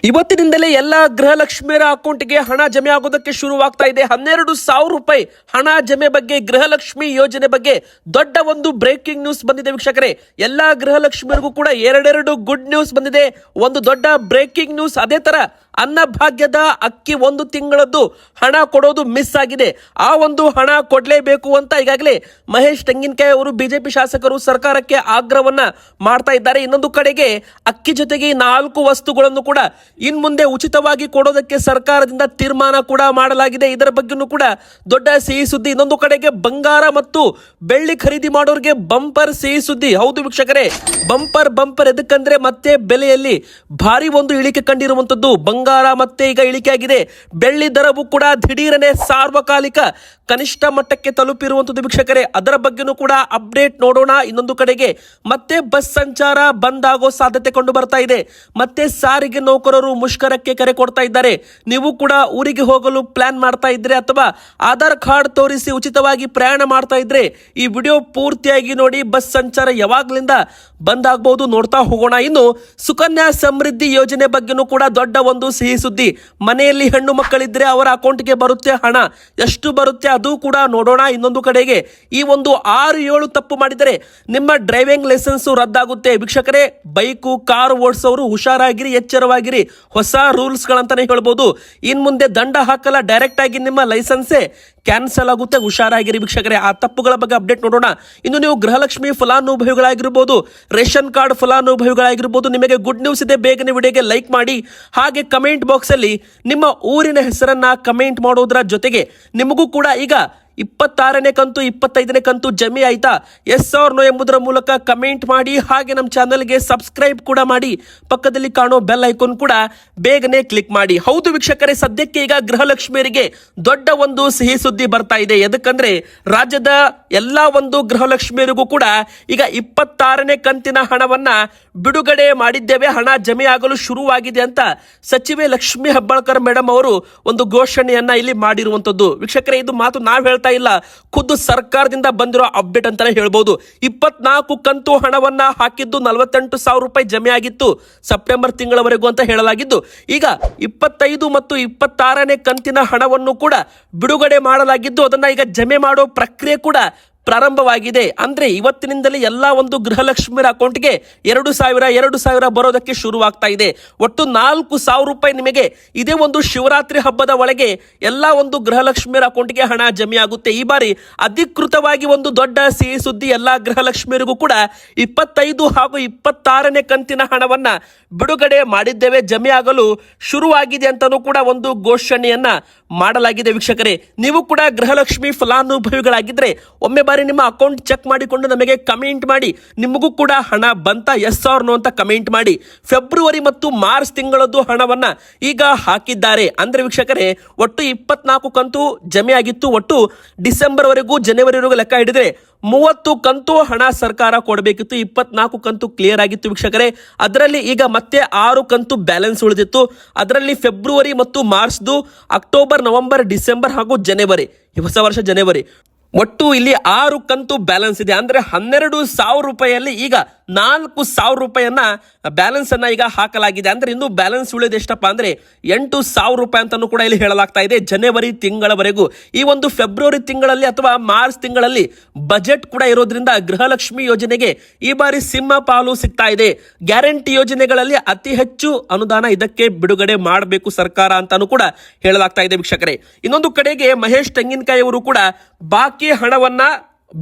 ಇವತ್ತಿನಿಂದಲೇ ಎಲ್ಲ ಗೃಹಲಕ್ಷ್ಮಿಯರ ಅಕೌಂಟ್ಗೆ ಹಣ ಜಮೆ ಆಗೋದಕ್ಕೆ ಶುರುವಾಗ್ತಾ ಇದೆ. 12,000 ರೂಪಾಯಿ ಹಣ ಜಮೆ ಬಗ್ಗೆ, ಗೃಹಲಕ್ಷ್ಮಿ ಯೋಜನೆ ಬಗ್ಗೆ ದೊಡ್ಡ ಒಂದು ಬ್ರೇಕಿಂಗ್ ನ್ಯೂಸ್ ಬಂದಿದೆ ವೀಕ್ಷಕರೇ. ಎಲ್ಲಾ ಗೃಹಲಕ್ಷ್ಮಿಯರಿಗೂ ಕೂಡ ಎರಡೆರಡು ಗುಡ್ ನ್ಯೂಸ್ ಬಂದಿದೆ. ಒಂದು ದೊಡ್ಡ ಬ್ರೇಕಿಂಗ್ ನ್ಯೂಸ್, ಅದೇ ತರ ಅನ್ನಭಾಗ್ಯದ ಅಕ್ಕಿ 1 ತಿಂಗಳದ್ದು ಹಣ ಕೊಡೋದು ಮಿಸ್ ಆಗಿದೆ. ಆ ಒಂದು ಹಣ ಕೊಡಲೇಬೇಕು ಅಂತ ಈಗಾಗಲೇ ಮಹೇಶ್ ತೆಂಗಿನಕಾಯಿ ಅವರು ಬಿಜೆಪಿ ಶಾಸಕರು ಸರ್ಕಾರಕ್ಕೆ ಆಗ್ರಹವನ್ನ ಮಾಡ್ತಾ ಇದ್ದಾರೆ. ಇನ್ನೊಂದು ಕಡೆಗೆ ಅಕ್ಕಿ ಜೊತೆಗೆ 4 ವಸ್ತುಗಳನ್ನು ಕೂಡ ಇನ್ ಮುಂದೆ ಉಚಿತವಾಗಿ ಕೊಡೋದಕ್ಕೆ ಸರ್ಕಾರದಿಂದ ತೀರ್ಮಾನ ಕೂಡ ಮಾಡಲಾಗಿದೆ. ಇದರ ಬಗ್ಗೆನೂ ಕೂಡ ದೊಡ್ಡ ಸಿಹಿ ಸುದ್ದಿ. ಇನ್ನೊಂದು ಕಡೆಗೆ ಬಂಗಾರ ಮತ್ತು ಬೆಳ್ಳಿ ಖರೀದಿ ಮಾಡೋರಿಗೆ ಬಂಪರ್ ಸಿಹಿ ಸುದ್ದಿ. ಹೌದು ವೀಕ್ಷಕರೇ, ಬಂಪರ್ ಎದಕ್ಕಂದ್ರೆ ಮತ್ತೆ ಬೆಲೆಯಲ್ಲಿ ಭಾರಿ ಒಂದು ಇಳಿಕೆ ಕಂಡಿರುವಂತದ್ದು. ಬಂಗಾರ ಮತ್ತೆ ಈಗ ಇಳಿಕೆ ಆಗಿದೆ. ಬೆಳ್ಳಿ ದರವು ಕೂಡ ದಿಢೀರನೆ ಸಾರ್ವಕಾಲಿಕ ಕನಿಷ್ಠ ಮಟ್ಟಕ್ಕೆ ತಲುಪಿರುವಂತದ್ದು ವೀಕ್ಷಕರೇ. ಅದರ ಬಗ್ಗೆನೂ ಕೂಡ ಅಪ್ಡೇಟ್ ನೋಡೋಣ. ಇನ್ನೊಂದು ಕಡೆಗೆ ಮತ್ತೆ ಬಸ್ ಸಂಚಾರ ಬಂದ್ ಆಗೋ ಸಾಧ್ಯತೆ ಕಂಡು ಬರ್ತಾ ಇದೆ. ಮತ್ತೆ ಸಾರಿಗೆ ನೌಕರರು ಮುಷ್ಕರಕ್ಕೆ ಕರೆ ಕೊಡ್ತಾ ಇದ್ದಾರೆ. ನೀವು ಕೂಡ ಊರಿಗೆ ಹೋಗಲು ಪ್ಲಾನ್ ಮಾಡ್ತಾ ಇದ್ರೆ ಅಥವಾ ಆಧಾರ್ ಕಾರ್ಡ್ ತೋರಿಸಿ ಉಚಿತವಾಗಿ ಪ್ರಯಾಣ ಮಾಡ್ತಾ ಇದ್ರೆ ಈ ವಿಡಿಯೋ ಪೂರ್ತಿಯಾಗಿ ನೋಡಿ. ಬಸ್ ಸಂಚಾರ ಯಾವಾಗ್ಲಿಂದ ಬಂದ್ ಆಗಬಹುದು ನೋಡ್ತಾ ಹೋಗೋಣ. ಇನ್ನು ಸುಕನ್ಯಾ ಸಮೃದ್ಧಿ ಯೋಜನೆ ಬಗ್ಗೆನೂ ಕೂಡ ದೊಡ್ಡ ಒಂದು ಸಿಹಿ ಸುದ್ದಿ. ಮನೆಯಲ್ಲಿ ಹೆಣ್ಣು ಮಕ್ಕಳಿದ್ರೆ ಅವರ ಅಕೌಂಟ್ಗೆ ಬರುತ್ತೆ ಹಣ. ಎಷ್ಟು ಬರುತ್ತೆ ಅದು ಕೂಡ ನೋಡೋಣ. ಇನ್ನೊಂದು ಕಡೆಗೆ ಈ ಒಂದು 6-7 ತಪ್ಪು ಮಾಡಿದರೆ ನಿಮ್ಮ ಡ್ರೈವಿಂಗ್ ಲೈಸೆನ್ಸ್ ರದ್ದಾಗುತ್ತೆ ವೀಕ್ಷಕರೇ. ಬೈಕು ಕಾರು ಓಡಿಸೋರು ಹುಷಾರಾಗಿರಿ, ಎಚ್ಚರವಾಗಿರಿ. ಹೊಸ ರೂಲ್ಸ್ ಗಳಂತಾನೆ ಹೇಳ್ಬೋದು. ಇನ್ ಮುಂದೆ ದಂಡ ಹಾಕಲ್ಲ, ಡೈರೆಕ್ಟ್ ಆಗಿ ನಿಮ್ಮ ಲೈಸೆನ್ಸೇ ಕ್ಯಾನ್ಸಲ್ ಆಗುತ್ತೆ. ಹುಷಾರಾಗಿರಿ ವೀಕ್ಷಕರೇ. ಆ ತಪ್ಪುಗಳ ಬಗ್ಗೆ ಅಪ್ಡೇಟ್ ನೋಡೋಣ. ಇನ್ನು ನೀವು ಗೃಹಲಕ್ಷ್ಮಿ ಫಲಾನುಭವಿಗಳಾಗಿರ್ಬೋದು, ರೇಷನ್ ಕಾರ್ಡ್ ಫಲಾನುಭವಿಗಳಾಗಿರ್ಬೋದು, ನಿಮಗೆ ಗುಡ್ ನ್ಯೂಸ್ ಇದೆ. ಬೇಗನೆ ವಿಡಿಯೋಗೆ ಲೈಕ್ ಮಾಡಿ, ಹಾಗೆ ಕಮೆಂಟ್ ಬಾಕ್ಸ್ ಅಲ್ಲಿ ನಿಮ್ಮ ಊರಿನ ಹೆಸರನ್ನ ಕಮೆಂಟ್ ಮಾಡೋದ್ರ ಜೊತೆಗೆ ನಿಮಗೂ ಕೂಡ ಈಗ 26ನೇ ಕಂತು 25ನೇ ಕಂತು ಜಮೆ ಆಯ್ತಾ, ಎಸ್ ಆರ್ ನೋ ಎಂಬುದರ ಮೂಲಕ ಕಮೆಂಟ್ ಮಾಡಿ. ಹಾಗೆ ನಮ್ಮ ಚಾನಲ್ಗೆ ಸಬ್ಸ್ಕ್ರೈಬ್ ಕೂಡ ಮಾಡಿ. ಪಕ್ಕದಲ್ಲಿ ಕಾಣೋ ಬೆಲ್ ಐಕಾನ್ ಕೂಡ ಬೇಗನೆ ಕ್ಲಿಕ್ ಮಾಡಿ. ಹೌದು ವೀಕ್ಷಕರೇ, ಸದ್ಯಕ್ಕೆ ಈಗ ಗೃಹಲಕ್ಷ್ಮಿಯರಿಗೆ ದೊಡ್ಡ ಒಂದು ಸಿಹಿ ಸುದ್ದಿ ಬರ್ತಾ ಇದೆ. ಎದಕ್ಕಂದ್ರೆ ರಾಜ್ಯದ ಎಲ್ಲಾ ಒಂದು ಗೃಹಲಕ್ಷ್ಮಿಯರಿಗೂ ಕೂಡ ಈಗ 26ನೇ ಕಂತಿನ ಹಣವನ್ನ ಬಿಡುಗಡೆ ಮಾಡಿದ್ದೇವೆ. ಹಣ ಜಮೆ ಆಗಲು ಶುರುವಾಗಿದೆ ಅಂತ ಸಚಿವೆ ಲಕ್ಷ್ಮಿ ಹೆಬ್ಬಾಳ್ಕರ್ ಮೇಡಮ್ ಅವರು ಒಂದು ಘೋಷಣೆಯನ್ನ ಇಲ್ಲಿ ಮಾಡಿರುವಂತದ್ದು. ವೀಕ್ಷಕರೇ, ಇದು ಮಾತು ನಾವು ಹೇಳ್ತಾ ಇಲ್ಲ, ಖುದ್ದು ಸರ್ಕಾರದಿಂದ ಬಂದಿರೋ ಅಪ್ಡೇಟ್ ಅಂತಾನೆ ಹೇಳ್ಬೋದು. 24 ಕಂತು ಹಣವನ್ನ ಹಾಕಿದ್ದು 48,000 ರೂಪಾಯಿ ಜಮೆ ಆಗಿತ್ತು ಸೆಪ್ಟೆಂಬರ್ ತಿಂಗಳವರೆಗೂ ಅಂತ ಹೇಳಲಾಗಿದ್ದು, ಈಗ 25 ಮತ್ತು 26ನೇ ಕಂತಿನ ಹಣವನ್ನು ಕೂಡ ಬಿಡುಗಡೆ ಮಾಡಲಾಗಿದ್ದು, ಅದನ್ನ ಈಗ ಜಮೆ ಮಾಡೋ ಪ್ರಕ್ರಿಯೆ ಕೂಡ ಪ್ರಾರಂಭವಾಗಿದೆ. ಅಂದ್ರೆ ಇವತ್ತಿನಿಂದಲೇ ಎಲ್ಲಾ ಒಂದು ಗೃಹಲಕ್ಷ್ಮಿಯರ ಅಕೌಂಟ್ಗೆ 2,000 ಬರೋದಕ್ಕೆ ಶುರುವಾಗ್ತಾ ಇದೆ. ಒಟ್ಟು 4,000 ರೂಪಾಯಿ ನಿಮಗೆ ಇದೇ ಒಂದು ಶಿವರಾತ್ರಿ ಹಬ್ಬದ ಒಳಗೆ ಎಲ್ಲಾ ಒಂದು ಗೃಹಲಕ್ಷ್ಮಿಯರ ಅಕೌಂಟ್ಗೆ ಹಣ ಜಮೆ ಆಗುತ್ತೆ. ಈ ಬಾರಿ ಅಧಿಕೃತವಾಗಿ ಒಂದು ದೊಡ್ಡ ಸಿಹಿ ಸುದ್ದಿ. ಎಲ್ಲಾ ಗೃಹಲಕ್ಷ್ಮಿಯರಿಗೂ ಕೂಡ 25 ಹಾಗೂ 26ನೇ ಕಂತಿನ ಹಣವನ್ನ ಬಿಡುಗಡೆ ಮಾಡಿದ್ದೇವೆ, ಜಮೆ ಆಗಲು ಶುರುವಾಗಿದೆ ಅಂತಾನೂ ಕೂಡ ಒಂದು ಘೋಷಣೆಯನ್ನ ಮಾಡಲಾಗಿದೆ. ವೀಕ್ಷಕರೇ, ನೀವು ಕೂಡ ಗೃಹಲಕ್ಷ್ಮಿ ಫಲಾನುಭವಿಗಳಾಗಿದ್ರೆ ಒಮ್ಮೆ ಬಾರಿ ನಿಮ್ಮ ಅಕೌಂಟ್ ಚೆಕ್ ಮಾಡಿಕೊಂಡು ನಮಗೆ ಕಮೆಂಟ್ ಮಾಡಿ. ನಿಮಗೂ ಕೂಡ ಹಣ ಬಂತ, ಎಸ್ ಆರ್ ನೋ ಅಂತ ಕಮೆಂಟ್ ಮಾಡಿ. ಫೆಬ್ರವರಿ ಮತ್ತು ಮಾರ್ಚ್ ತಿಂಗಳದ್ದು ಹಣವನ್ನ ಈಗ ಹಾಕಿದ್ದಾರೆ. ಅಂದ್ರೆ ವೀಕ್ಷಕರೇ, ಒಟ್ಟು 24 ಕಂತು ಜಮೆ ಆಗಿತ್ತು. ಒಟ್ಟು ಡಿಸೆಂಬರ್ ವರೆಗೂ, ಜನವರಿವರೆಗೂ ಲೆಕ್ಕ ಹಿಡಿದ್ರೆ 30 ಕಂತು ಹಣ ಸರ್ಕಾರ ಕೊಡಬೇಕಿತ್ತು. 24 ಕಂತು ಕ್ಲಿಯರ್ ಆಗಿತ್ತು ವೀಕ್ಷಕರೇ. ಅದರಲ್ಲಿ ಈಗ ಮತ್ತೆ 6 ಕಂತು ಬ್ಯಾಲೆನ್ಸ್ ಉಳಿದಿತ್ತು. ಅದರಲ್ಲಿ ಫೆಬ್ರವರಿ ಮತ್ತು ಮಾರ್ಚ್ದು, ಅಕ್ಟೋಬರ್, ನವೆಂಬರ್, ಡಿಸೆಂಬರ್ ಹಾಗೂ ಜನವರಿ, ಹೊಸ ವರ್ಷ ಜನವರಿ, ಒಟ್ಟು ಇಲ್ಲಿ 6 ಕಂತು ಬ್ಯಾಲೆನ್ಸ್ ಇದೆ. ಅಂದ್ರೆ 12,000 ರೂಪಾಯಿಯಲ್ಲಿ ಈಗ 4,000 ರೂಪಾಯಿಯನ್ನ ಬ್ಯಾಲೆನ್ಸ್ ಅನ್ನ ಈಗ ಹಾಕಲಾಗಿದೆ. ಅಂದ್ರೆ ಇನ್ನು ಬ್ಯಾಲೆನ್ಸ್ ಉಳಿದ ಎಷ್ಟಪ್ಪ ಅಂದ್ರೆ 8,000 ರೂಪಾಯಿ ಅಂತಾನು ಕೂಡ ಇಲ್ಲಿ ಹೇಳಲಾಗ್ತಾ ಇದೆ ಜನವರಿ ತಿಂಗಳವರೆಗೂ. ಈ ಒಂದು ಫೆಬ್ರವರಿ ತಿಂಗಳಲ್ಲಿ ಅಥವಾ ಮಾರ್ಚ್ ತಿಂಗಳಲ್ಲಿ ಬಜೆಟ್ ಕೂಡ ಇರೋದ್ರಿಂದ ಗೃಹಲಕ್ಷ್ಮಿ ಯೋಜನೆಗೆ ಈ ಬಾರಿ ಸಿಂಹ ಪಾಲು ಸಿಗ್ತಾ ಇದೆ. ಗ್ಯಾರಂಟಿ ಯೋಜನೆಗಳಲ್ಲಿ ಅತಿ ಹೆಚ್ಚು ಅನುದಾನ ಇದಕ್ಕೆ ಬಿಡುಗಡೆ ಮಾಡಬೇಕು ಸರ್ಕಾರ ಅಂತಾನು ಕೂಡ ಹೇಳಲಾಗ್ತಾ ಇದೆ ವೀಕ್ಷಕರೇ. ಇನ್ನೊಂದು ಕಡೆಗೆ ಮಹೇಶ್ ತೆಂಗಿನಕಾಯಿ ಅವರು ಕೂಡ ಬಾಕಿ ಹಣವನ್ನ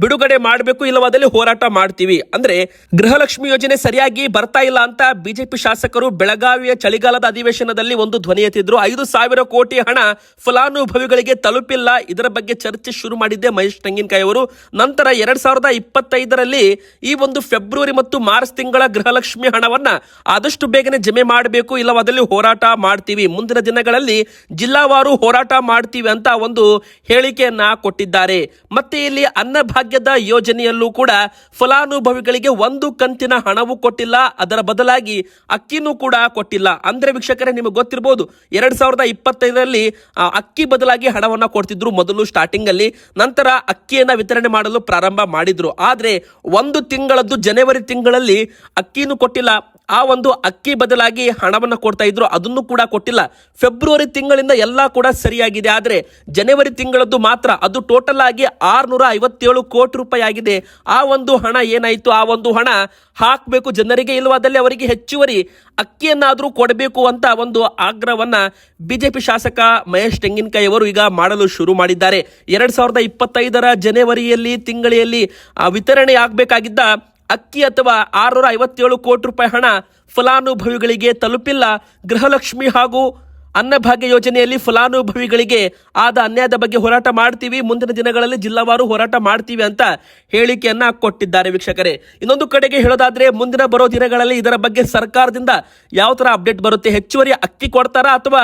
ಬಿಡುಗಡೆ ಮಾಡಬೇಕು, ಇಲ್ಲವಾದಲ್ಲಿ ಹೋರಾಟ ಮಾಡ್ತೀವಿ. ಅಂದ್ರೆ ಗೃಹಲಕ್ಷ್ಮಿ ಯೋಜನೆ ಸರಿಯಾಗಿ ಬರ್ತಾ ಇಲ್ಲ ಅಂತ ಬಿಜೆಪಿ ಶಾಸಕರು ಬೆಳಗಾವಿಯ ಚಳಿಗಾಲದ ಅಧಿವೇಶನದಲ್ಲಿ ಒಂದು ಧ್ವನಿ ಎತ್ತಿದ್ರು. 5,000 ಕೋಟಿ ಹಣ ಫಲಾನುಭವಿಗಳಿಗೆ ತಲುಪಿಲ್ಲ. ಇದರ ಬಗ್ಗೆ ಚರ್ಚೆ ಶುರು ಮಾಡಿದ್ದೆ ಮಹೇಶ್ ತೆಂಗಿನಕಾಯಿ ಅವರು. ನಂತರ 2025ರಲ್ಲಿ ಈ ಒಂದು ಫೆಬ್ರವರಿ ಮತ್ತು ಮಾರ್ಚ್ ತಿಂಗಳ ಗೃಹಲಕ್ಷ್ಮಿ ಹಣವನ್ನ ಆದಷ್ಟು ಬೇಗನೆ ಜಮೆ ಮಾಡಬೇಕು, ಇಲ್ಲವಾದಲ್ಲಿ ಹೋರಾಟ ಮಾಡ್ತೀವಿ, ಮುಂದಿನ ದಿನಗಳಲ್ಲಿ ಜಿಲ್ಲಾವಾರು ಹೋರಾಟ ಮಾಡ್ತೀವಿ ಅಂತ ಒಂದು ಹೇಳಿಕೆಯನ್ನ ಕೊಟ್ಟಿದ್ದಾರೆ. ಮತ್ತೆ ಇಲ್ಲಿ ಅನ್ನಭಾಗ್ಯದ ಯೋಜನೆಯಲ್ಲೂ ಕೂಡ ಫಲಾನುಭವಿಗಳಿಗೆ 1 ಕಂತಿನ ಹಣವೂ ಕೊಟ್ಟಿಲ್ಲ, ಅದರ ಬದಲಾಗಿ ಅಕ್ಕಿನೂ ಕೂಡ ಕೊಟ್ಟಿಲ್ಲ. ಅಂದ್ರೆ ವೀಕ್ಷಕರೇ, ನಿಮಗೆ ಗೊತ್ತಿರಬಹುದು 2025ರಲ್ಲಿ ಅಕ್ಕಿ ಬದಲಾಗಿ ಹಣವನ್ನ ಕೊಡ್ತಿದ್ರು ಮೊದಲು ಸ್ಟಾರ್ಟಿಂಗ್ ಅಲ್ಲಿ. ನಂತರ ಅಕ್ಕಿಯನ್ನ ವಿತರಣೆ ಮಾಡಲು ಪ್ರಾರಂಭ ಮಾಡಿದ್ರು. ಆದ್ರೆ 1 ತಿಂಗಳದ್ದು ಜನವರಿ ತಿಂಗಳಲ್ಲಿ ಅಕ್ಕಿನೂ ಕೊಟ್ಟಿಲ್ಲ, ಆ ಒಂದು ಅಕ್ಕಿ ಬದಲಾಗಿ ಹಣವನ್ನು ಕೊಡ್ತಾ ಇದ್ರು, ಅದನ್ನು ಕೂಡ ಕೊಟ್ಟಿಲ್ಲ. ಫೆಬ್ರವರಿ ತಿಂಗಳಿಂದ ಎಲ್ಲ ಕೂಡ ಸರಿಯಾಗಿದೆ. ಆದರೆ ಜನವರಿ ತಿಂಗಳದ್ದು ಮಾತ್ರ ಅದು ಟೋಟಲ್ ಆಗಿ 657 ಕೋಟಿ ರೂಪಾಯಿ ಆಗಿದೆ. ಆ ಒಂದು ಹಣ ಏನಾಯಿತು, ಆ ಒಂದು ಹಣ ಹಾಕಬೇಕು ಜನರಿಗೆ, ಇಲ್ಲವಾದಲ್ಲಿ ಅವರಿಗೆ ಹೆಚ್ಚುವರಿ ಅಕ್ಕಿಯನ್ನಾದರೂ ಕೊಡಬೇಕು ಅಂತ ಒಂದು ಆಗ್ರಹವನ್ನ ಬಿಜೆಪಿ ಶಾಸಕ ಮಹೇಶ್ ತೆಂಗಿನಕಾಯಿ ಅವರು ಈಗ ಮಾಡಲು ಶುರು ಮಾಡಿದ್ದಾರೆ. 2025 ಜನವರಿಯಲ್ಲಿ ತಿಂಗಳಿಯಲ್ಲಿ ವಿತರಣೆ ಆಗಬೇಕಾಗಿದ್ದ ಅಕ್ಕಿ ಅಥವಾ 657 ಕೋಟಿ ರೂಪಾಯಿ ಹಣ ಫಲಾನುಭವಿಗಳಿಗೆ ತಲುಪಿಲ್ಲ. ಗೃಹಲಕ್ಷ್ಮಿ ಹಾಗೂ ಅನ್ನಭಾಗ್ಯ ಯೋಜನೆಯಲ್ಲಿ ಫಲಾನುಭವಿಗಳಿಗೆ ಆದ ಅನ್ಯಾಯದ ಬಗ್ಗೆ ಹೋರಾಟ ಮಾಡ್ತೀವಿ, ಮುಂದಿನ ದಿನಗಳಲ್ಲಿ ಜಿಲ್ಲಾವಾರು ಹೋರಾಟ ಮಾಡ್ತೀವಿ ಅಂತ ಹೇಳಿಕೆಯನ್ನ ಕೊಟ್ಟಿದ್ದಾರೆ ವೀಕ್ಷಕರೇ. ಇನ್ನೊಂದು ಕಡೆಗೆ ಹೇಳೋದಾದ್ರೆ ಮುಂದಿನ ಬರೋ ದಿನಗಳಲ್ಲಿ ಇದರ ಬಗ್ಗೆ ಸರ್ಕಾರದಿಂದ ಯಾವ ತರ ಅಪ್ಡೇಟ್ ಬರುತ್ತೆ, ಹೆಚ್ಚುವರಿ ಅಕ್ಕಿ ಕೊಡ್ತಾರಾ ಅಥವಾ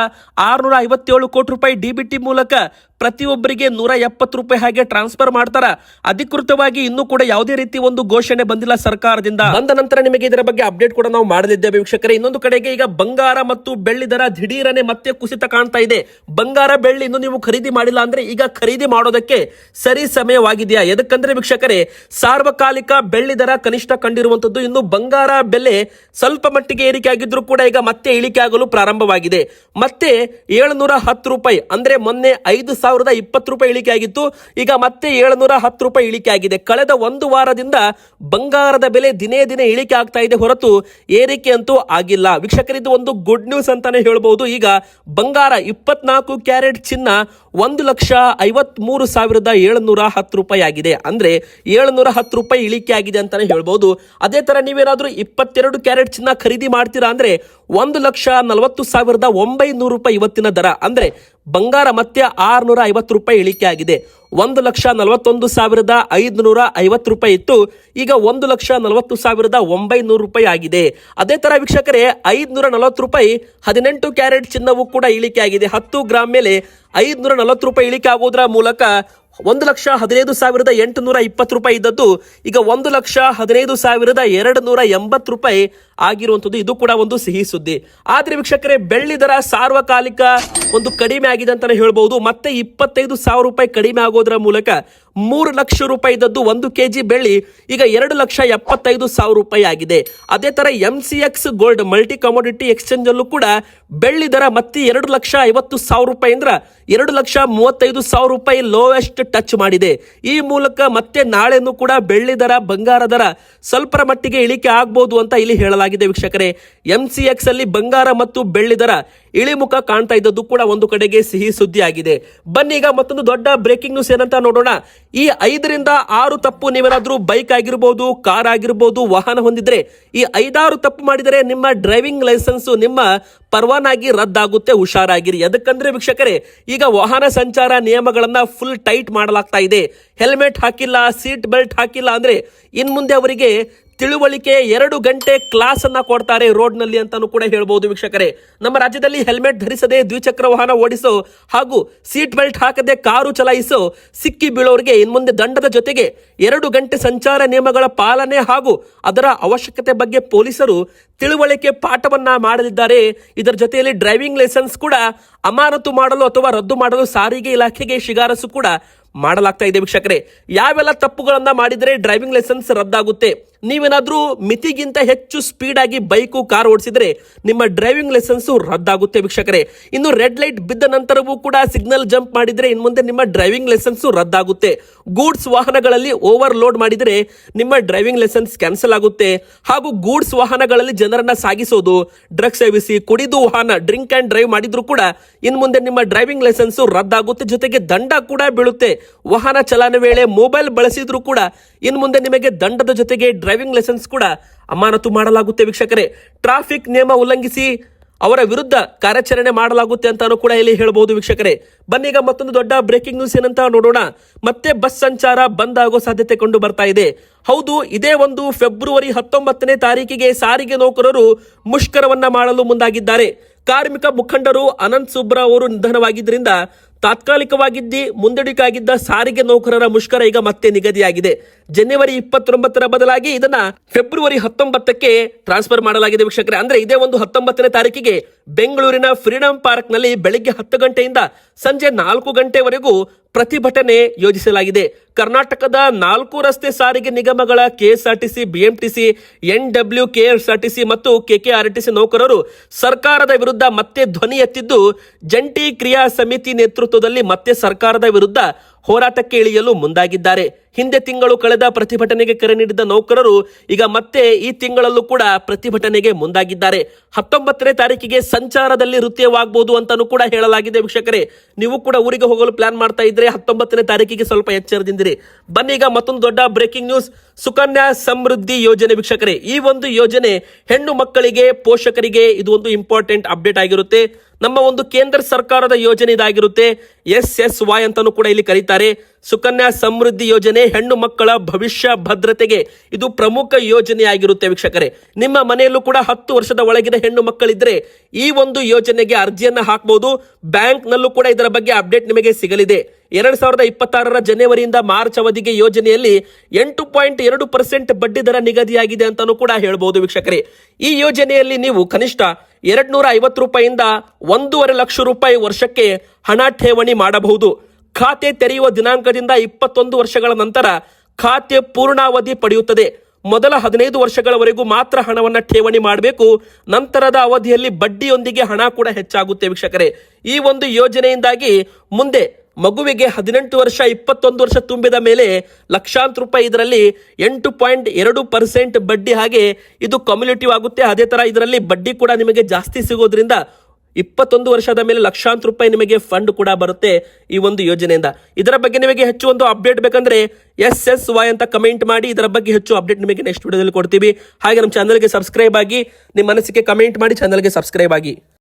657 ಕೋಟಿ ರೂಪಾಯಿ ಡಿಬಿಟಿ ಮೂಲಕ ಪ್ರತಿಯೊಬ್ಬರಿಗೆ 170 ರೂಪಾಯಿ ಹಾಗೆ ಟ್ರಾನ್ಸ್ಫರ್ ಮಾಡ್ತಾರ, ಅಧಿಕೃತವಾಗಿ ಇನ್ನೂ ಕೂಡ ಯಾವುದೇ ರೀತಿ ಒಂದು ಘೋಷಣೆ ಬಂದಿಲ್ಲ ಸರ್ಕಾರದಿಂದ. ಬಂದ ನಂತರ ನಿಮಗೆ ಇದರ ಬಗ್ಗೆ ಅಪ್ಡೇಟ್ ಕೂಡ ನಾವು ಮಾಡಲಿದ್ದೇವೆ ವೀಕ್ಷಕರೇ. ಇನ್ನೊಂದು ಕಡೆಗೆ ಈಗ ಬಂಗಾರ ಮತ್ತು ಬೆಳ್ಳಿ ದರ ದಿಢೀರನೆ ಮತ್ತೆ ಕುಸಿತ ಕಾಣ್ತಾ ಇದೆ. ಬಂಗಾರ ಬೆಳ್ಳಿ ಇನ್ನು ನೀವು ಖರೀದಿ ಮಾಡಿಲ್ಲ ಅಂದ್ರೆ ಈಗ ಖರೀದಿ ಮಾಡೋದಕ್ಕೆ ಸರಿ ಸಮಯವಾಗಿದೆಯಾ? ಎದಕ್ಕಂದ್ರೆ ವೀಕ್ಷಕರೇ, ಸಾರ್ವಕಾಲಿಕ ಬೆಳ್ಳಿ ದರ ಕನಿಷ್ಠ ಕಂಡಿರುವಂತದ್ದು. ಇನ್ನು ಬಂಗಾರ ಬೆಲೆ ಸ್ವಲ್ಪ ಮಟ್ಟಿಗೆ ಏರಿಕೆ ಆಗಿದ್ರು ಕೂಡ ಈಗ ಮತ್ತೆ ಇಳಿಕೆ ಆಗಲು ಪ್ರಾರಂಭವಾಗಿದೆ. ಮತ್ತೆ 710 ರೂಪಾಯಿ ಅಂದ್ರೆ ಮೊನ್ನೆ 5,020 ರೂಪಾಯಿ ಇಳಿಕೆ ಆಗಿತ್ತು, ಈಗ ಮತ್ತೆ 710 ರೂಪಾಯಿ ಇಳಿಕೆ ಆಗಿದೆ. ಕಳೆದ ಒಂದು ವಾರದಿಂದ ಬಂಗಾರದ ಬೆಲೆ ದಿನೇ ದಿನೇ ಇಳಿಕೆ ಆಗ್ತಾ ಇದೆ ಹೊರತು ಏರಿಕೆ ಅಂತೂ ಆಗಿಲ್ಲ ವೀಕ್ಷಕರು. ಇದು ಒಂದು ಗುಡ್ ನ್ಯೂಸ್ ಅಂತಾನೆ ಹೇಳ್ಬಹುದು. ಈಗ ಬಂಗಾರ 24 ಕ್ಯಾರೆಟ್ ಚಿನ್ನ 1,53,710 ರೂಪಾಯಿ ಆಗಿದೆ. ಅಂದ್ರೆ 710 ರೂಪಾಯಿ ಇಳಿಕೆ ಆಗಿದೆ ಅಂತಾನೆ ಹೇಳ್ಬಹುದು. ಅದೇ ತರ ನೀವೇನಾದ್ರೂ 22 ಕ್ಯಾರೆಟ್ ಚಿನ್ನ ಖರೀದಿ ಮಾಡ್ತೀರಾ ಅಂದ್ರೆ 1,40,900 ರೂಪಾಯಿ ಇವತ್ತಿನ ದರ. ಅಂದ್ರೆ ಬಂಗಾರ ಮತ್ತೆ 650 ರೂಪಾಯಿ ಇಳಿಕೆ ಆಗಿದೆ. 1,41,550 ರೂಪಾಯಿ ಇತ್ತು, ಈಗ 1,40,900 ರೂಪಾಯಿ ಆಗಿದೆ. ಅದೇ ತರ ವೀಕ್ಷಕರೇ 540 ರೂಪಾಯಿ 18 ಕ್ಯಾರೆಟ್ ಚಿನ್ನವು ಕೂಡ ಇಳಿಕೆ ಆಗಿದೆ. 10 ಗ್ರಾಮ್ ಮೇಲೆ 540 ರೂಪಾಯಿ ಇಳಿಕೆ ಆಗೋದ್ರ ಮೂಲಕ 1,15,820 ರೂಪಾಯಿ ಇದ್ದದ್ದು ಈಗ 1,15,280 ರೂಪಾಯಿ ಆಗಿರುವಂಥದ್ದು. ಇದು ಕೂಡ ಒಂದು ಸಿಹಿ ಸುದ್ದಿ. ಆದ್ರೆ ವೀಕ್ಷಕರೇ ಬೆಳ್ಳಿ ದರ ಸಾರ್ವಕಾಲಿಕ ಒಂದು ಕಡಿಮೆ ಆಗಿದೆ ಅಂತಾನೆ ಹೇಳ್ಬಹುದು. ಮತ್ತೆ 25,000 ರೂಪಾಯಿ ಕಡಿಮೆ ಆಗೋದ್ರ ಮೂಲಕ 3 ಲಕ್ಷ ರೂಪಾಯಿ ಇದ್ದದ್ದು 1 ಕೆಜಿ ಬೆಳ್ಳಿ ಈಗ 2,75,000 ರೂಪಾಯಿ ಆಗಿದೆ. ಅದೇ ತರ MCX gold multi commodity exchange ಅಲ್ಲೂ ಕೂಡ ಬೆಳ್ಳಿ ದರ ಮತ್ತೆ 2,50,000 ರೂಪಾಯಿ ಅಂದ್ರೆ 2,35,000 ರೂಪಾಯಿ ಲೋವೆಸ್ಟ್ ಟಚ್ ಮಾಡಿದೆ. ಈ ಮೂಲಕ ಮತ್ತೆ ನಾಳೆನೂ ಕೂಡ ಬೆಳ್ಳಿ ದರ ಬಂಗಾರ ದರ ಸ್ವಲ್ಪರ ಮಟ್ಟಿಗೆ ಇಳಿಕೆ ಆಗ್ಬಹುದು ಅಂತ ಇಲ್ಲಿ ಹೇಳಲಾಗಿದೆ ವೀಕ್ಷಕರೇ. MCX ಅಲ್ಲಿ ಬಂಗಾರ ಮತ್ತು ಬೆಳ್ಳಿ ದರ ಇಳಿಮುಖ ಕಾಣ್ತಾ ಇದ್ದದ್ದು ಕೂಡ ಒಂದು ಕಡೆಗೆ ಸಿಹಿ ಸುದ್ದಿ ಆಗಿದೆ. ಬನ್ನಿ ಈಗ ಮತ್ತೊಂದು ದೊಡ್ಡ ಬ್ರೇಕಿಂಗ್ ನ್ಯೂಸ್ ಏನಂತ ನೋಡೋಣ. ಈ 5ರಿಂದ 6 ತಪ್ಪು ನೀವೇನಾದ್ರೂ ಬೈಕ್ ಆಗಿರ್ಬೋದು, ಕಾರ್ ಆಗಿರ್ಬೋದು, ವಾಹನ ಹೊಂದಿದ್ರೆ ಈ 5-6 ತಪ್ಪು ಮಾಡಿದರೆ ನಿಮ್ಮ ಡ್ರೈವಿಂಗ್ ಲೈಸೆನ್ಸ್ ನಿಮ್ಮ ಪರವಾನಗಿ ರದ್ದಾಗುತ್ತೆ, ಹುಷಾರಾಗಿರಿ. ಅದಕ್ಕಂದ್ರೆ ವೀಕ್ಷಕರೇ ಈಗ ವಾಹನ ಸಂಚಾರ ನಿಯಮಗಳನ್ನ ಫುಲ್ ಟೈಟ್ ಮಾಡಲಾಗ್ತಾ ಇದೆ. ಹೆಲ್ಮೆಟ್ ಹಾಕಿಲ್ಲ, ಸೀಟ್ ಬೆಲ್ಟ್ ಹಾಕಿಲ್ಲ ಅಂದ್ರೆ ಇನ್ ಮುಂದೆ ಅವರಿಗೆ ತಿಳುವಳಿಕೆ 2 ಗಂಟೆ ಕ್ಲಾಸ್ ಅನ್ನ ಕೊಡ್ತಾರೆ ರೋಡ್ ನಲ್ಲಿ ಅಂತಾನು ಕೂಡ ಹೇಳ್ಬಹುದು ವೀಕ್ಷಕರೇ. ನಮ್ಮ ರಾಜ್ಯದಲ್ಲಿ ಹೆಲ್ಮೆಟ್ ಧರಿಸದೆ ದ್ವಿಚಕ್ರ ವಾಹನ ಓಡಿಸೋ ಹಾಗೂ ಸೀಟ್ ಬೆಲ್ಟ್ ಹಾಕದೆ ಕಾರು ಚಲಾಯಿಸೋ ಸಿಕ್ಕಿ ಬೀಳೋರಿಗೆ ಇನ್ಮುಂದೆ ದಂಡದ ಜೊತೆಗೆ 2 ಗಂಟೆ ಸಂಚಾರ ನಿಯಮಗಳ ಪಾಲನೆ ಹಾಗೂ ಅದರ ಅವಶ್ಯಕತೆ ಬಗ್ಗೆ ಪೊಲೀಸರು ತಿಳುವಳಿಕೆ ಪಾಠವನ್ನ ಮಾಡಲಿದ್ದಾರೆ. ಇದರ ಜೊತೆಯಲ್ಲಿ ಡ್ರೈವಿಂಗ್ ಲೈಸೆನ್ಸ್ ಕೂಡ ಅಮಾನತು ಮಾಡಲು ಅಥವಾ ರದ್ದು ಮಾಡಲು ಸಾರಿಗೆ ಇಲಾಖೆಗೆ ಶಿಫಾರಸು ಕೂಡ ಮಾಡಲಾಗ್ತಾ ಇದೆ ವೀಕ್ಷಕರೇ. ಯಾವೆಲ್ಲ ತಪ್ಪುಗಳನ್ನ ಮಾಡಿದ್ರೆ ಡ್ರೈವಿಂಗ್ ಲೈಸೆನ್ಸ್ ರದ್ದಾಗುತ್ತೆ, ನೀವೇನಾದ್ರೂ ಮಿತಿಗಿಂತ ಹೆಚ್ಚು ಸ್ಪೀಡ್ ಆಗಿ ಬೈಕು ಕಾರ್ ಓಡಿಸಿದ್ರೆ ನಿಮ್ಮ ಡ್ರೈವಿಂಗ್ ಲೈಸೆನ್ಸ್ ರದ್ದಾಗುತ್ತೆ ವೀಕ್ಷಕರೇ. ಇನ್ನು ರೆಡ್ ಲೈಟ್ ಬಿದ್ದ ನಂತರವೂ ಕೂಡ ಸಿಗ್ನಲ್ ಜಂಪ್ ಮಾಡಿದ್ರೆ ಇನ್ ಮುಂದೆ ನಿಮ್ಮ ಡ್ರೈವಿಂಗ್ ಲೈಸೆನ್ಸ್ ರದ್ದಾಗುತ್ತೆ. ಗೂಡ್ಸ್ ವಾಹನಗಳಲ್ಲಿ ಓವರ್ಲೋಡ್ ಮಾಡಿದರೆ ನಿಮ್ಮ ಡ್ರೈವಿಂಗ್ ಲೈಸೆನ್ಸ್ ಕ್ಯಾನ್ಸಲ್ ಆಗುತ್ತೆ. ಹಾಗೂ ಗೂಡ್ಸ್ ವಾಹನಗಳಲ್ಲಿ ಜನರನ್ನ ಸಾಗಿಸೋದು, ಡ್ರಗ್ಸ್ ಸೇವಿಸಿ ಕುಡಿದು ವಾಹನ ಡ್ರಿಂಕ್ ಅಂಡ್ ಡ್ರೈವ್ ಮಾಡಿದ್ರು ಕೂಡ ಇನ್ ಮುಂದೆ ನಿಮ್ಮ ಡ್ರೈವಿಂಗ್ ಲೈಸೆನ್ಸ್ ರದ್ದಾಗುತ್ತೆ, ಜೊತೆಗೆ ದಂಡ ಕೂಡ ಬೀಳುತ್ತೆ. ವಾಹನ ಚಲನೆ ವೇಳೆ ಮೊಬೈಲ್ ಬಳಸಿದ್ರು ಕೂಡ ಇನ್ ಮುಂದೆ ನಿಮಗೆ ದಂಡದ ಜೊತೆಗೆ ಡ್ರೈವಿಂಗ್ ಲೈಸೆನ್ಸ್ ಕೂಡ ಅಮಾನತು ಮಾಡಲಾಗುತ್ತೆ ವೀಕ್ಷಕರೇ. ಟ್ರಾಫಿಕ್ ನಿಯಮ ಉಲ್ಲಂಘಿಸಿ ಅವರ ವಿರುದ್ಧ ಕಾರ್ಯಾಚರಣೆ ಮಾಡಲಾಗುತ್ತೆ ಅಂತಾನು ಕೂಡ ಇಲ್ಲಿ ಹೇಳಬಹುದು ವೀಕ್ಷಕರೇ. ಬನ್ನೀಗ ಮತ್ತೊಂದು ದೊಡ್ಡ ಬ್ರೇಕಿಂಗ್ ನ್ಯೂಸ್ ಏನಂತ ನೋಡೋಣ. ಮತ್ತೆ ಬಸ್ ಸಂಚಾರ ಬಂದ್ ಆಗೋ ಸಾಧ್ಯತೆ ಕಂಡು ಬರ್ತಾ ಇದೆ. ಹೌದು, ಇದೇ ಒಂದು ಫೆಬ್ರವರಿ 19ನೇ ತಾರೀಕಿಗೆ ಸಾರಿಗೆ ನೌಕರರು ಮುಷ್ಕರವನ್ನ ಮಾಡಲು ಮುಂದಾಗಿದ್ದಾರೆ. ಕಾರ್ಮಿಕ ಮುಖಂಡರು ಅನಂತ್ ಸುಬ್ರಾ ಅವರು ನಿಧನವಾಗಿದ್ದರಿಂದ ತಾತ್ಕಾಲಿಕವಾಗಿದ್ದ ಮುಂದೂಡಿಕೆಯಾಗಿದ್ದ ಸಾರಿಗೆ ನೌಕರರ ಮುಷ್ಕರ ಈಗ ಮತ್ತೆ ನಿಗದಿಯಾಗಿದೆ. ಜನವರಿ 29ರ ಬದಲಾಗಿ ಇದನ್ನ ಫೆಬ್ರವರಿ 19ಕ್ಕೆ ಟ್ರಾನ್ಸ್ಫರ್ ಮಾಡಲಾಗಿದೆ ವೀಕ್ಷಕರೇ. ಅಂದ್ರೆ ಇದೇ ಒಂದು 19ನೇ ತಾರೀಕಿಗೆ ಬೆಂಗಳೂರಿನ ಫ್ರೀಡಂ ಪಾರ್ಕ್ ನಲ್ಲಿ ಬೆಳಿಗ್ಗೆ 10 ಗಂಟೆಯಿಂದ ಸಂಜೆ 4 ಗಂಟೆವರೆಗೂ ಪ್ರತಿಭಟನೆ ಯೋಜಿಸಲಾಗಿದೆ. ಕರ್ನಾಟಕದ 4 ರಸ್ತೆ ಸಾರಿಗೆ ನಿಗಮಗಳ ಕೆಎಸ್ಆರ್ಟಿಸಿ, ಬಿಎಂಟಿಸಿ, NWKSRTC ಮತ್ತು KKRTC ನೌಕರರು ಸರ್ಕಾರದ ವಿರುದ್ಧ ಮತ್ತೆ ಧ್ವನಿ ಎತ್ತಿದ್ದು, ಜಂಟಿ ಕ್ರಿಯಾ ಸಮಿತಿ ನೇತೃತ್ವದಲ್ಲಿ ಮತ್ತೆ ಸರ್ಕಾರದ ವಿರುದ್ಧ ಹೋರಾಟಕ್ಕೆ ಇಳಿಯಲು ಮುಂದಾಗಿದ್ದಾರೆ. ಹಿಂದೆ ತಿಂಗಳು ಕಳೆದ ಪ್ರತಿಭಟನೆಗೆ ಕರೆ ನೀಡಿದ್ದ ನೌಕರರು ಈಗ ಮತ್ತೆ ಈ ತಿಂಗಳಲ್ಲೂ ಕೂಡ ಪ್ರತಿಭಟನೆಗೆ ಮುಂದಾಗಿದ್ದಾರೆ. 19ನೇ ತಾರೀಕಿಗೆ ಸಂಚಾರದಲ್ಲಿ ವೃತ್ಯವಾಗಬಹುದು ಅಂತಾನೂ ಕೂಡ ಹೇಳಲಾಗಿದೆ ವೀಕ್ಷಕರೇ. ನೀವು ಕೂಡ ಊರಿಗೆ ಹೋಗಲು ಪ್ಲಾನ್ ಮಾಡ್ತಾ ಇದ್ರೆ 19ನೇ ತಾರೀಕಿಗೆ ಸ್ವಲ್ಪ ಎಚ್ಚರದಿಂದಿರಿ. ಬನ್ನಿ ಈಗ ಮತ್ತೊಂದು ದೊಡ್ಡ ಬ್ರೇಕಿಂಗ್ ನ್ಯೂಸ್. ಸುಕನ್ಯಾ ಸಮೃದ್ಧಿ ಯೋಜನೆ ವೀಕ್ಷಕರೇ, ಈ ಒಂದು ಯೋಜನೆ ಹೆಣ್ಣು ಮಕ್ಕಳಿಗೆ, ಪೋಷಕರಿಗೆ ಇದು ಒಂದು ಇಂಪಾರ್ಟೆಂಟ್ ಅಪ್ಡೇಟ್ ಆಗಿರುತ್ತೆ. ನಮ್ಮ ಒಂದು ಕೇಂದ್ರ ಸರ್ಕಾರದ ಯೋಜನೆ ಇದಾಗಿರುತ್ತೆ. SSY ಅಂತಾನೂ ಕೂಡ ಇಲ್ಲಿ ಕರೀತಾರೆ. ಸುಕನ್ಯಾ ಸಮೃದ್ಧಿ ಯೋಜನೆ ಹೆಣ್ಣು ಮಕ್ಕಳ ಭವಿಷ್ಯ ಭದ್ರತೆಗೆ ಇದು ಪ್ರಮುಖ ಯೋಜನೆ ಆಗಿರುತ್ತೆ ವೀಕ್ಷಕರೇ. ನಿಮ್ಮ ಮನೆಯಲ್ಲೂ ಕೂಡ 10 ವರ್ಷದ ಒಳಗಿನ ಹೆಣ್ಣು ಮಕ್ಕಳಿದ್ರೆ ಈ ಒಂದು ಯೋಜನೆಗೆ ಅರ್ಜಿಯನ್ನ ಹಾಕಬಹುದು. ಬ್ಯಾಂಕ್ ನಲ್ಲೂ ಕೂಡ ಇದರ ಬಗ್ಗೆ ಅಪ್ಡೇಟ್ ನಿಮಗೆ ಸಿಗಲಿದೆ. 2026ರ ಜನವರಿಯಿಂದ ಮಾರ್ಚ್ ಅವಧಿಗೆ ಯೋಜನೆಯಲ್ಲಿ 8.2% ಬಡ್ಡಿ ದರ ನಿಗದಿಯಾಗಿದೆ ಅಂತಾನೂ ಕೂಡ ಹೇಳ್ಬಹುದು ವೀಕ್ಷಕರೇ. ಈ ಯೋಜನೆಯಲ್ಲಿ ನೀವು ಕನಿಷ್ಠ 250 ರೂಪಾಯಿಯಿಂದ 1.5 ಲಕ್ಷ ರೂಪಾಯಿ ವರ್ಷಕ್ಕೆ ಹಣ ಠೇವಣಿ ಮಾಡಬಹುದು. ಖಾತೆ ತೆರೆಯುವ ದಿನಾಂಕದಿಂದ 21 ವರ್ಷಗಳ ನಂತರ ಖಾತೆ ಪೂರ್ಣಾವಧಿ ಪಡೆಯುತ್ತದೆ. ಮೊದಲ 15 ವರ್ಷಗಳವರೆಗೂ ಮಾತ್ರ ಹಣವನ್ನು ಠೇವಣಿ ಮಾಡಬೇಕು. ನಂತರದ ಅವಧಿಯಲ್ಲಿ ಬಡ್ಡಿಯೊಂದಿಗೆ ಹಣ ಕೂಡ ಹೆಚ್ಚಾಗುತ್ತೆ ವೀಕ್ಷಕರೇ. ಈ ಒಂದು ಯೋಜನೆಯಿಂದಾಗಿ ಮುಂದೆ ಮಗುವಿಗೆ 18 ವರ್ಷ 21 ವರ್ಷ ತುಂಬಿದ ಮೇಲೆ ಲಕ್ಷಾಂತರ ರೂಪಾಯಿ ಇದರಲ್ಲಿ 8.2% ಬಡ್ಡಿ, ಹಾಗೆ ಇದು ಕಮ್ಯುಲೇಟಿವ್ ಆಗುತ್ತೆ. ಅದೇ ತರ ಇದರಲ್ಲಿ ಬಡ್ಡಿ ಕೂಡ ನಿಮಗೆ ಜಾಸ್ತಿ ಸಿಗೋದ್ರಿಂದ 21 ವರ್ಷದ ಮೇಲೆ ಲಕ್ಷಾಂತರ ರೂಪಾಯಿ ನಿಮಗೆ ಫಂಡ್ ಕೂಡ ಬರುತ್ತೆ ಈ ಒಂದು ಯೋಜನೆಯಿಂದ. ಇದರ ಬಗ್ಗೆ ನಿಮಗೆ ಹೆಚ್ಚು ಒಂದು ಅಪ್ಡೇಟ್ ಬೇಕಂದ್ರೆ SSY ಅಂತ ಕಮೆಂಟ್ ಮಾಡಿ. ಇದರ ಬಗ್ಗೆ ಹೆಚ್ಚು ಅಪ್ಡೇಟ್ ನಿಮಗೆ ನೆಕ್ಸ್ಟ್ ವಿಡಿಯೋದಲ್ಲಿ ಕೊಡ್ತೀವಿ. ಹಾಗೆ ನಮ್ಮ ಚಾನಲ್ಗೆ ಸಬ್ಸ್ಕ್ರೈಬ್ ಆಗಿ, ನಿಮ್ಮ ಮನಸ್ಸಿಗೆ ಕಮೆಂಟ್ ಮಾಡಿ ಚಾನಲ್ಗೆ ಸಬ್ಸ್ಕ್ರೈಬ್ ಆಗಿ.